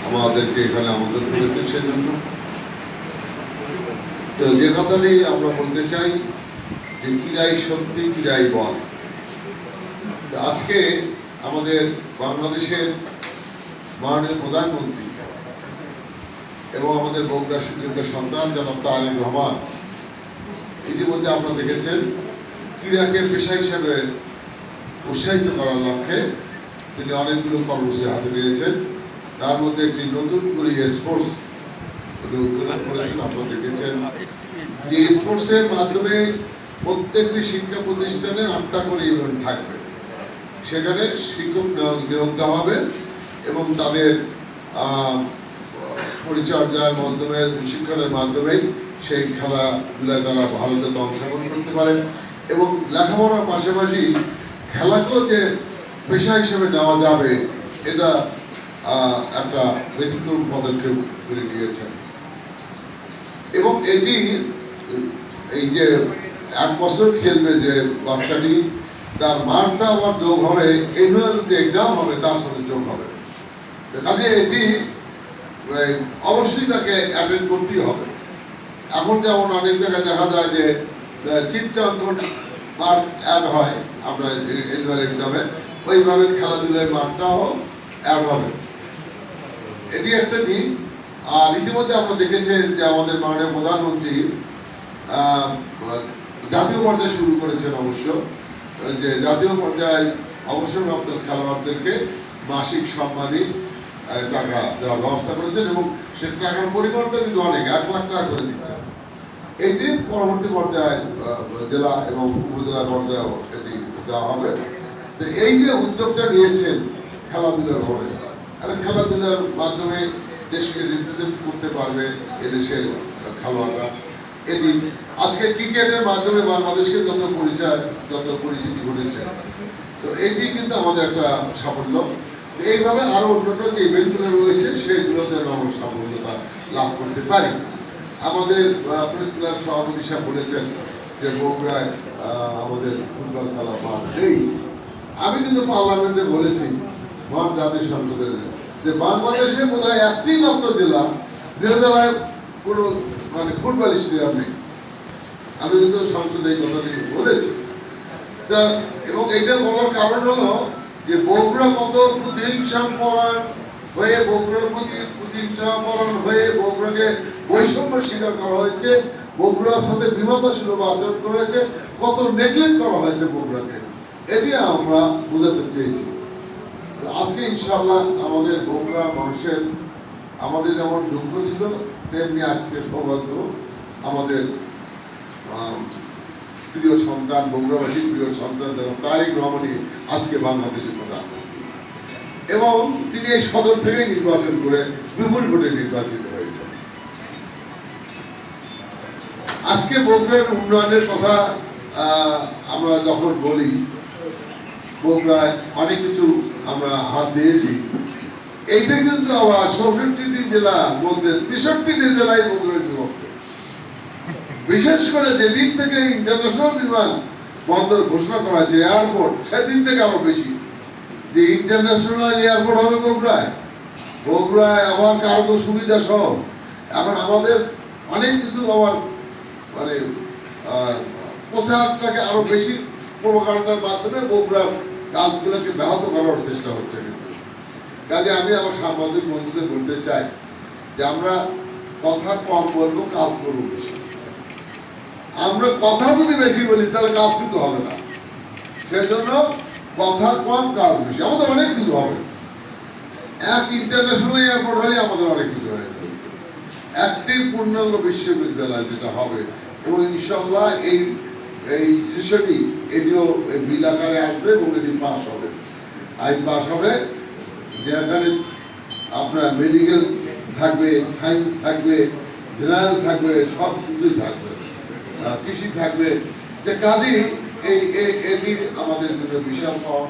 আমাদেরকে এখানে আমন্ত্রণ করেছেন সেজন্য। তো যে কথাটি আমরা বলতে চাই যে ক্রীড়াই শক্তি, ক্রীড়াই বল। আজকে আমাদের বাংলাদেশের মাননীয় প্রধানমন্ত্রী এবং আমাদের বগুড়া সুযোগ্যের সন্তান জনাব তারেক রহমান ইতিমধ্যে আপনারা দেখেছেন ক্রীড়াকে পেশা হিসেবে উৎসাহিত করার লক্ষ্যে তিনি অনেকগুলো কর্মসূচি হাতে নিয়েছেন। তার মধ্যে একটি নতুন করে স্পোর্টস উদ্বোধন করেছেন। আপনারা দেখেছেন যে স্পোর্টসের মাধ্যমে প্রত্যেকটি শিক্ষা প্রতিষ্ঠানে 8টা করে ইভেন্ট থাকবে। সেখানে শিক্ষক নিয়োগ দেওয়া হবে এবং তাদের পরিচর্যার মাধ্যমে, শিক্ষণের মাধ্যমে সেই খেলাধুলায় তারা ভালো যাতে অংশগ্রহণ করতে পারেন এবং লেখাপড়ার পাশাপাশি খেলাকেও যে পেশা হিসেবে নেওয়া যাবে এটা একটা ব্যতিক্রম পদক্ষেপ করে দিয়েছেন। এবং এটি এই যে 1 বছর খেলবে যে বাচ্চাটি, তার মার্কটা আবার যোগ হবে, অ্যানুয়াল যে এক্সাম হবে তার সাথে যোগ হবে। কাজে এটি অবশ্যই তাকে অ্যাটেন্ড করতেই হবে। এখন যেমন অনেক জায়গায় দেখা যায় যে চিত্রাঙ্কন মার্ক অ্যাড হয় আপনার অ্যানুয়াল এক্সামে, ওইভাবে খেলাধুলার মার্কটাও অ্যাড হবে। এটি একটা দিক। আর ইতিমধ্যে আপনারা দেখেছেন যে আমাদের মাননীয় প্রধানমন্ত্রী জাতীয় পর্যায়ে শুরু করেছেন অবশ্য, যে জাতীয় পর্যায়ে অবসরপ্রাপ্ত খেলোয়াড়দেরকে মাসিক সম্মানী টাকা দেওয়ার ব্যবস্থা করেছেন এবং সে টাকার পরিমাণটা কিন্তু অনেক, 1 লাখ টাকা করে দিচ্ছেন। এটি পরবর্তী পর্যায়ে জেলা এবং উপজেলা পর্যায়েও এটি দেওয়া হবে। তো এই যে উদ্যোগটা নিয়েছেন খেলাধুলার হবে, খেলাধুলার মাধ্যমে দেশকে রিপ্রেজেন্ট করতে পারবে এদেশের খেলোয়াড়রা। এটি আজকে ক্রিকেটের মাধ্যমে বাংলাদেশকে যত পরিচয়, যত পরিচিতি ঘটেছে, তো এটি কিন্তু আমাদের একটা সাফল্য। এইভাবে আরো অন্যান্য যে ইভেন্টগুলো রয়েছে সেগুলোতে আমরা সাফল্যতা লাভ করতে পারি। আমাদের প্রেস ক্লাব সভাপতি সাহেব বলেছেন যে বগুড়ায় আমাদের ফুটবল খেলা মাঠ নেই। আমি কিন্তু পার্লামেন্টে বলেছি মহান জাতীয় সংসদের যে বাংলাদেশে বোধহয় একটি মাত্র জেলা যে জেলায় কোনো ফুটবল স্টেডিয়াম নেই। আমি কিন্তু সংসদে এই কথাটি বলেছি। এবং এটা বলার কারণ হলো যে বগুড়া কত প্রতিহিংসাপরায়ণ হয়ে, বগুড়ার প্রতি প্রতিহিংসাপরায়ণ হয়ে বগুড়াকে বৈষম্য স্বীকার করা হয়েছে, বগুড়ার সাথে বিমতাসুলভ আচরণ করা হয়েছে, কত নেগলেক্ট করা হয়েছে বগুড়াকে। এটি আমরা বোঝাতে চেয়েছি। আজকে ইনশাআল্লাহ আমাদের বগুড়া মানুষের, আমাদের যেমন দুঃখ ছিল তেমনি আজকে সৌভাগ্য, আমাদের প্রিয় সন্তান, বগুড়াবাসীর প্রিয় সন্তান তারেক রহমানই আজকে বাংলাদেশের প্রধানমন্ত্রী এবং তিনি এই সদর থেকে নির্বাচন করে বিপুল ভোটে নির্বাচিত হয়েছেন। আজকে বগুড়ার উন্নয়নের কথা আমরা যখন বলি, বগুড়ায় অনেক কিছু আমরা হাত দিয়েছি। এইটা কিন্তু আবার 64টি জেলার মধ্যে 63টি জেলায় বগুড়ার বিভক্ত। বিশেষ করে যেদিন থেকে ইন্টারন্যাশনাল বিমান বন্দর ঘোষণা করা হয়েছে, এয়ারপোর্ট, সেদিন থেকে আরো বেশি যে ইন্টারন্যাশনাল এয়ারপোর্ট হবে বগুড়ায়। বগুড়ায় আবার কার্গো সুবিধা সহ এখন আমাদের অনেক কিছু আবার প্রচারটাকে আরো বেশি প্রোপাগান্ডার মাধ্যমে বগুড়ার কাজগুলোকে ব্যাহত করার চেষ্টা হচ্ছে। কিন্তু কাজে আমি আমার সাংবাদিক বন্ধুদের বলতে চাই যে আমরা কথা কম বলবো, কাজ করবো বেশি। আমরা কথা যদি বেশি বলি তাহলে কাজ কিন্তু হবে না। সেই জন্য কথা কম, কাজ বেশি। আমাদের অনেক কিছু হবে। এক ইন্টারন্যাশনাল এয়ারপোর্ট হলে আমাদের অনেক কিছু হয়ে যাবে। একটি পূর্ণাঙ্গ বিশ্ববিদ্যালয় যেটা হবে এবং ইনশাআল্লাহ এই সেশনই এটিও বিল আকারে আসবে এবং এটি পাস হবে, আইন পাস হবে, যেখানে আপনার মেডিকেল থাকবে, সায়েন্স থাকবে, জেনারেল থাকবে, সব কিছুই থাকবে, কৃষি থাকবে। যে কাজেই এটি আমাদের জন্য বিশাল পাওয়া।